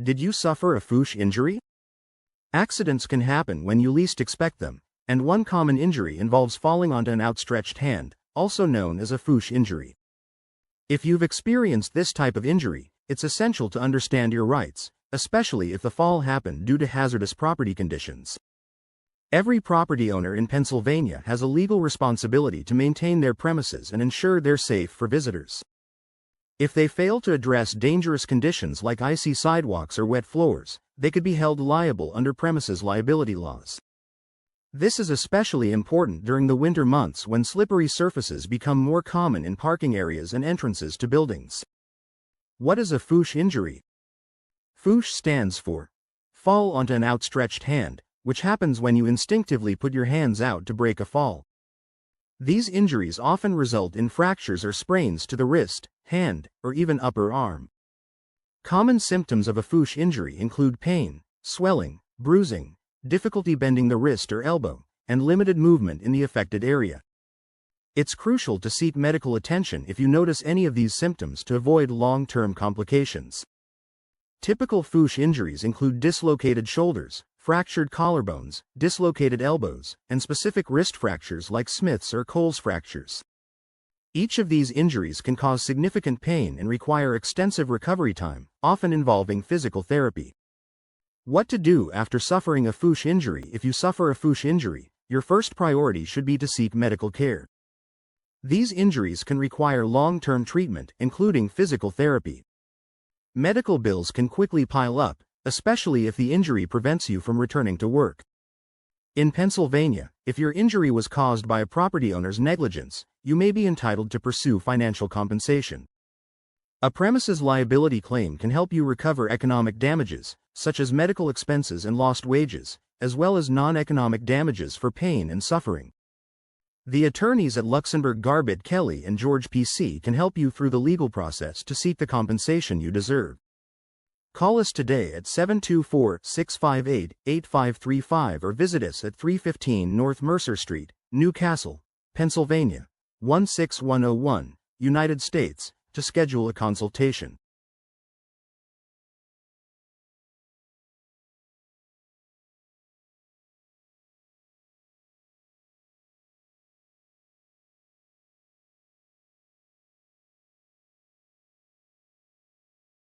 Did you suffer a FOOSH injury? Accidents can happen when you least expect them, and one common injury involves falling onto an outstretched hand, also known as a FOOSH injury. If you've experienced this type of injury, it's essential to understand your rights, especially if the fall happened due to hazardous property conditions. Every property owner in Pennsylvania has a legal responsibility to maintain their premises and ensure they're safe for visitors. If they fail to address dangerous conditions like icy sidewalks or wet floors, they could be held liable under premises liability laws. This is especially important during the winter months when slippery surfaces become more common in parking areas and entrances to buildings. What is a FOOSH injury? FOOSH stands for fall onto an outstretched hand, which happens when you instinctively put your hands out to break a fall. These injuries often result in fractures or sprains to the wrist, hand, or even upper arm. Common symptoms of a FOOSH injury include pain, swelling, bruising, difficulty bending the wrist or elbow, and limited movement in the affected area. It's crucial to seek medical attention if you notice any of these symptoms to avoid long-term complications. Typical FOOSH injuries include dislocated shoulders, fractured collarbones, dislocated elbows, and specific wrist fractures like Smith's or Cole's fractures. Each of these injuries can cause significant pain and require extensive recovery time, often involving physical therapy. What to do after suffering a FOOSH injury? If you suffer a FOOSH injury, your first priority should be to seek medical care. These injuries can require long-term treatment, including physical therapy. Medical bills can quickly pile up, especially if the injury prevents you from returning to work. In Pennsylvania, if your injury was caused by a property owner's negligence, you may be entitled to pursue financial compensation. A premises liability claim can help you recover economic damages, such as medical expenses and lost wages, as well as non-economic damages for pain and suffering. The attorneys at Luxenberg Garbett, Kelly & George PC can help you through the legal process to seek the compensation you deserve. Call us today at 724-658-8535 or visit us at 315 North Mercer Street, Newcastle, Pennsylvania, 16101, United States, to schedule a consultation.